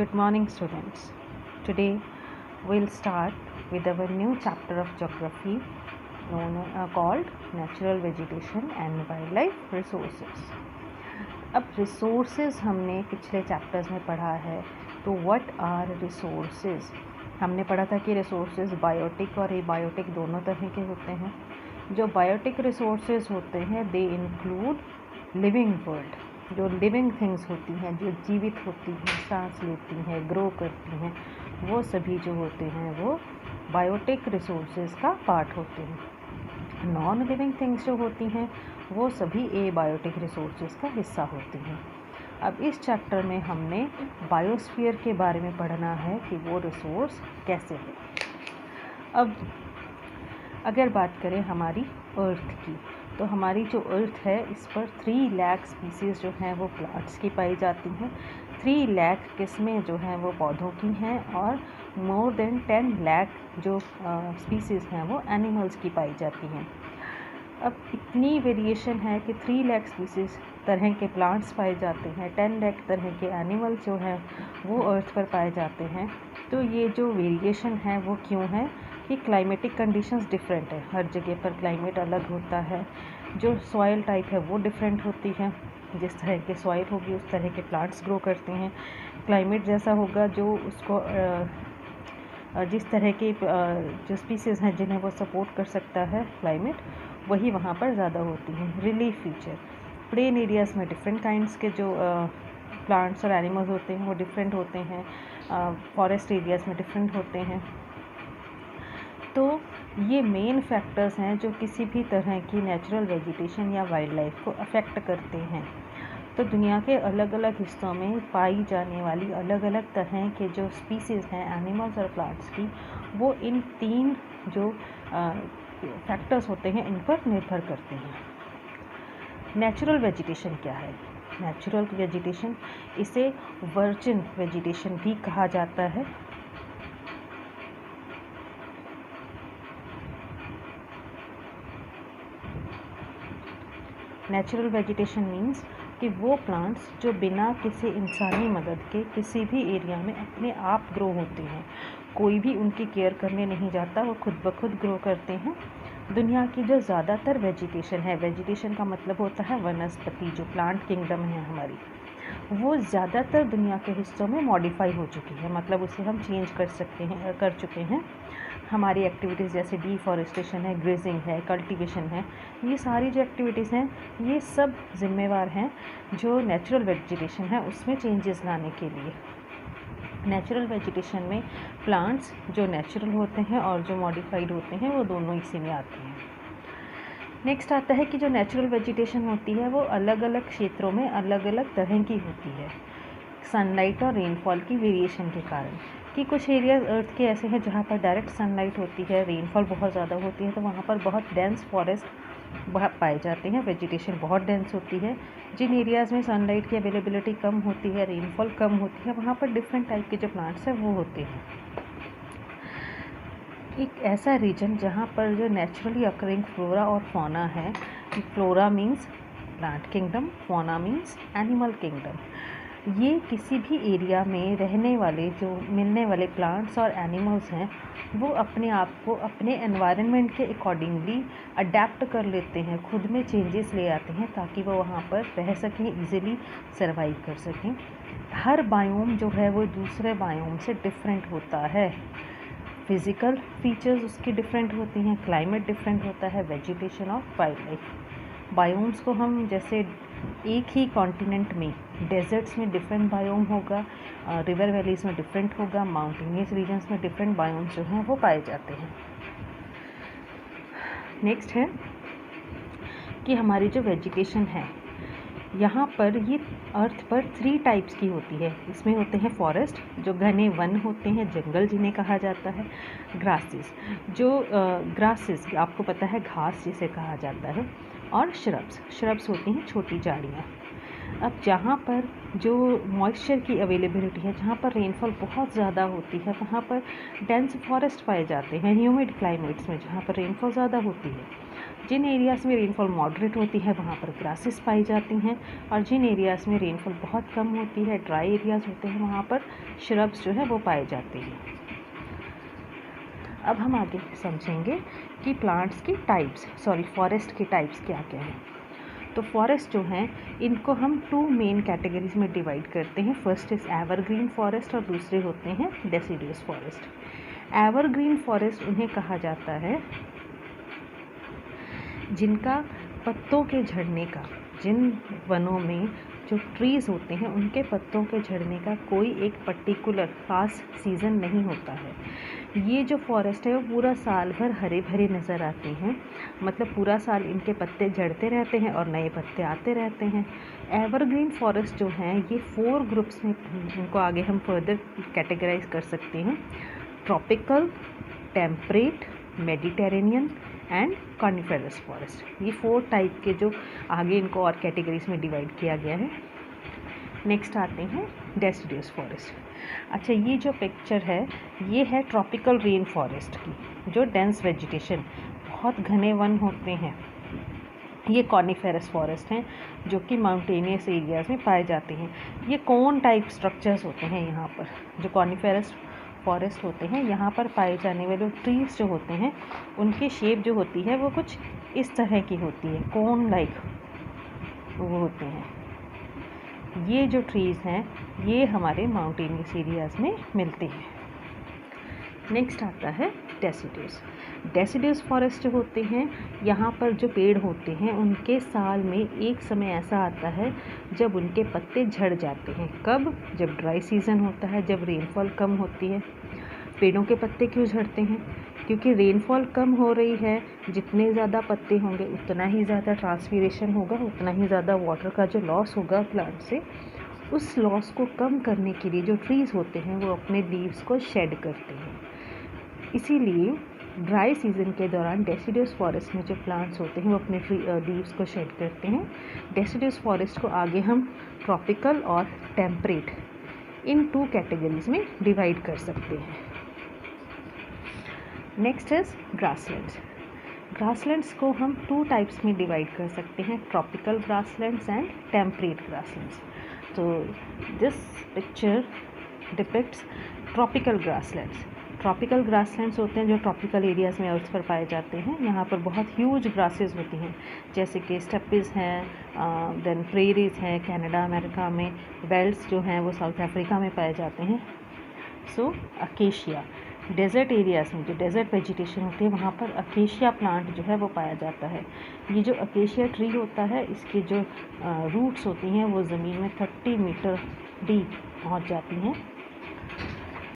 Good morning, students. Today we'll start with our new chapter of geography called Natural Vegetation and Wildlife Resources. अब resources हमने पिछले chapters में पढ़ा है, तो what are resources? हमने पढ़ा था कि resources biotic और abiotic दोनों तरह के होते हैं. जो biotic resources होते हैं they include living world, जो लिविंग थिंग्स होती हैं, जो जीवित होती हैं, सांस लेती हैं, ग्रो करती हैं, वो सभी जो होते हैं वो बायोटिक रिसोर्सेज का पार्ट होते हैं. नॉन लिविंग थिंग्स जो होती हैं वो सभी एबायोटिक रिसोर्सेज का हिस्सा होती हैं. अब इस चैप्टर में हमने बायोस्फीयर के बारे में पढ़ना है कि वो रिसोर्स कैसे है. अब अगर बात करें हमारी अर्थ की, तो हमारी जो अर्थ है इस पर 3 लाख स्पीसीज़ जो हैं वो प्लांट्स की पाई जाती हैं, 3 लाख किस्में जो हैं वो पौधों की हैं और मोर देन 10 लाख जो स्पीसीज़ हैं वो एनिमल्स की पाई जाती हैं. अब इतनी वेरिएशन है कि 3 लाख स्पीसीज़ तरह के प्लांट्स पाए जाते हैं, 10 लाख तरह के एनिमल्स जो हैं वो अर्थ पर पाए जाते हैं. तो ये जो वेरिएशन है वो क्यों है कि क्लाइमेटिक कंडीशंस डिफरेंट है. हर जगह पर क्लाइमेट अलग होता है, जो सॉइल टाइप है वो डिफरेंट होती है. जिस तरह के सॉइल होगी उस तरह के प्लांट्स ग्रो करते हैं. क्लाइमेट जैसा होगा जो उसको जिस तरह के जो स्पीसीज़ हैं जिन्हें वो सपोर्ट कर सकता है क्लाइमेट, वही वहाँ पर ज़्यादा होती हैं. रिलीफ फीचर, प्लेन एरियाज़ में डिफरेंट काइंड्स के जो प्लांट्स और एनिमल्स होते हैं वो डिफरेंट होते हैं, फॉरेस्ट एरियाज़ में डिफरेंट होते हैं. तो ये मेन फैक्टर्स हैं जो किसी भी तरह की नेचुरल वेजिटेशन या वाइल्ड लाइफ को अफेक्ट करते हैं. तो दुनिया के अलग अलग हिस्सों में पाई जाने वाली अलग अलग तरह के जो स्पीसीज़ हैं एनिमल्स और प्लांट्स की, वो इन 3 जो फैक्टर्स होते हैं इन पर निर्भर करते हैं. नेचुरल वेजिटेशन क्या है? नेचुरल वेजिटेशन, इसे वर्जिन वेजिटेशन भी कहा जाता है. नेचुरल वेजिटेशन मीन्स कि वो प्लांट्स जो बिना किसी इंसानी मदद के किसी भी एरिया में अपने आप ग्रो होते हैं. कोई भी उनकी केयर करने नहीं जाता, वो खुद ब खुद ग्रो करते हैं. दुनिया की जो ज़्यादातर वेजिटेशन है, वेजिटेशन का मतलब होता है वनस्पति, जो प्लांट किंगडम है हमारी, वो ज़्यादातर दुनिया के हिस्सों में मॉडिफाई हो चुकी है. मतलब उसे हम चेंज कर चुके हैं. हमारी एक्टिविटीज़ जैसे डिफॉरेस्टेशन है, ग्रेजिंग है, कल्टीवेशन है, ये सारी जो एक्टिविटीज़ हैं ये सब जिम्मेवार हैं जो नेचुरल वेजिटेशन है उसमें चेंजेस लाने के लिए. नेचुरल वेजिटेशन में प्लांट्स जो नेचुरल होते हैं और जो मॉडिफाइड होते हैं वो दोनों इसी में आते हैं. नेक्स्ट आता है कि जो नेचुरल वेजिटेशन होती है वो अलग अलग क्षेत्रों में अलग अलग तरह की होती है, सनलाइट और रेनफॉल की वेरिएशन के कारण. कि कुछ एरियाज अर्थ के ऐसे हैं जहाँ पर डायरेक्ट सनलाइट होती है, रेनफॉल बहुत ज़्यादा होती है, तो वहाँ पर बहुत डेंस फॉरेस्ट पाए जाते हैं, वेजिटेशन बहुत डेंस होती है. जिन एरियाज़ में सनलाइट की अवेलेबिलिटी कम होती है, रेनफॉल कम होती है, वहाँ पर डिफरेंट टाइप के जो प्लांट्स हैं वो होते हैं. एक ऐसा रीजन जहाँ पर जो नेचुरली अकरिंग फ्लोरा और फौना है, flora means plant kingdom, fauna means animal kingdom. ये किसी भी एरिया में रहने वाले जो मिलने वाले प्लांट्स और एनिमल्स हैं वो अपने आप को अपने एनवायरनमेंट के अकॉर्डिंगली अडेप्ट कर लेते हैं, खुद में चेंजेस ले आते हैं ताकि वो वहाँ पर रह सकें, इजीली सरवाइव कर सकें. हर बायोम जो है वो दूसरे बायोम से डिफरेंट होता है. फिज़िकल फीचर्स उसकी डिफरेंट होती हैं, क्लाइमेट डिफरेंट होता है, वेजिटेशन और वाइल्ड लाइफ. बायोम्स को हम जैसे एक ही कॉन्टिनेंट में डेजर्ट्स में डिफरेंट बायोम होगा, रिवर वैलीज़ में डिफरेंट होगा, माउंटेनियस रीजन्स में डिफरेंट बायोम्स जो हैं वो पाए जाते हैं. नेक्स्ट है कि हमारी जो वेजिटेशन है यहाँ पर ये अर्थ पर 3 टाइप्स की होती है. इसमें होते हैं फॉरेस्ट, जो घने वन होते हैं, जंगल जिन्हें कहा जाता है. ग्रासेस, जो ग्रासेस आपको पता है घास जिसे कहा जाता है. और श्रब्स होती हैं छोटी झाड़ियाँ. अब जहाँ पर जो मॉइस्चर की अवेलेबिलिटी है, जहाँ पर रेनफॉल बहुत ज़्यादा होती है, वहाँ पर डेंस फॉरेस्ट पाए जाते हैं. ह्यूमिड क्लाइमेट्स में जहाँ पर रेनफॉल ज़्यादा होती है, जिन एरियाज़ में रेनफॉल मॉडरेट होती है वहाँ पर ग्रासेस पाई जाती हैं, और जिन एरियाज़ में रेनफॉल बहुत कम होती है, ड्राई एरियाज़ होते हैं, वहाँ पर श्रब्स जो है वो पाए जाते हैं। अब हम आगे समझेंगे कि प्लांट्स की टाइप्स फॉरेस्ट की टाइप्स क्या क्या हैं। तो फॉरेस्ट जो हैं इनको हम 2 मेन कैटेगरीज में डिवाइड करते हैं। फर्स्ट इज़ एवरग्रीन फॉरेस्ट और दूसरे होते हैं डेसिडियस फॉरेस्ट। एवरग्रीन फॉरेस्ट उन्हें कहा जाता है जिनका पत्तों के झड़ने का, जिन वनों में जो ट्रीज़ होते हैं उनके पत्तों के झड़ने का कोई एक पर्टिकुलर ख़ास सीज़न नहीं होता है। ये जो फॉरेस्ट है वो पूरा साल भर हरे भरे नज़र आते हैं, मतलब पूरा साल इनके पत्ते झड़ते रहते हैं और नए पत्ते आते रहते हैं। एवरग्रीन फॉरेस्ट जो हैं ये 4 ग्रुप्स में इनको आगे हम फर्दर कैटेगराइज कर सकते हैं। Tropical, temperate, Mediterranean and coniferous forest. ये 4 टाइप के जो आगे इनको और कैटेगरीज में डिवाइड किया गया है। नेक्स्ट आते हैं डेसिडियस फॉरेस्ट। अच्छा, ये जो पिक्चर है ये है ट्रॉपिकल रेन फॉरेस्ट की, जो डेंस वेजिटेशन, बहुत घने वन होते हैं। ये कॉनिफेरस फॉरेस्ट हैं जो कि माउंटेनियस एरियाज़ में पाए जाते हैं। ये कोन टाइप स्ट्रक्चर्स होते हैं यहाँ पर। जो कॉनिफेरस फॉरेस्ट होते हैं यहाँ पर पाए जाने वाले ट्रीज़ जो होते हैं उनकी शेप जो होती है वो कुछ इस तरह की होती है, कोन लाइक वो होते हैं। ये जो ट्रीज़ हैं ये हमारे माउंटेनियस एरियाज़ में मिलते हैं। नेक्स्ट आता है डेसिडियस। डेसिडियस फॉरेस्ट जो होते हैं यहाँ पर जो पेड़ होते हैं उनके साल में एक समय ऐसा आता है जब उनके पत्ते झड़ जाते हैं। कब? जब ड्राई सीज़न होता है, जब रेनफॉल कम होती है। पेड़ों के पत्ते क्यों झड़ते हैं? क्योंकि रेनफॉल कम हो रही है, जितने ज़्यादा पत्ते होंगे उतना ही ज़्यादा ट्रांसपीरेशन होगा, उतना ही ज़्यादा वाटर का जो लॉस होगा प्लांट से, उस लॉस को कम करने के लिए जो ट्रीज़ होते हैं वो अपने लीव्स को शेड करते हैं। इसीलिए ड्राई सीज़न के दौरान डेसिडियस फॉरेस्ट में जो प्लांट्स होते हैं वो अपने लीव्स को शेड करते हैं। डेसिडियस फॉरेस्ट को आगे हम ट्रॉपिकल और टेम्परेट इन 2 कैटेगरीज में डिवाइड कर सकते हैं। Next is grasslands. ग्रासलैंड्स को हम 2 टाइप्स में डिवाइड कर सकते हैं, tropical grasslands and temperate grasslands. तो this picture depicts tropical grasslands. Tropical grasslands होते हैं जो ट्रॉपिकल एरियाज़ में अर्थ पर पाए जाते हैं। यहाँ पर बहुत ह्यूज ग्रासेस होती हैं, जैसे कि स्टेप्पीज़ हैं, देन प्रेरीज़ हैं कनाडा अमेरिका में, बेल्ट्स जो हैं वो साउथ अफ्रीका में पाए जाते हैं। सो अकेशिया, डेजर्ट एरियाज़ में जो डेजर्ट वेजिटेशन होती है वहाँ पर अकेशिया प्लांट जो है वो पाया जाता है। ये जो अकेशिया ट्री होता है इसकी जो रूट्स होती हैं वो ज़मीन में 30 मीटर डीप पहुँच जाती हैं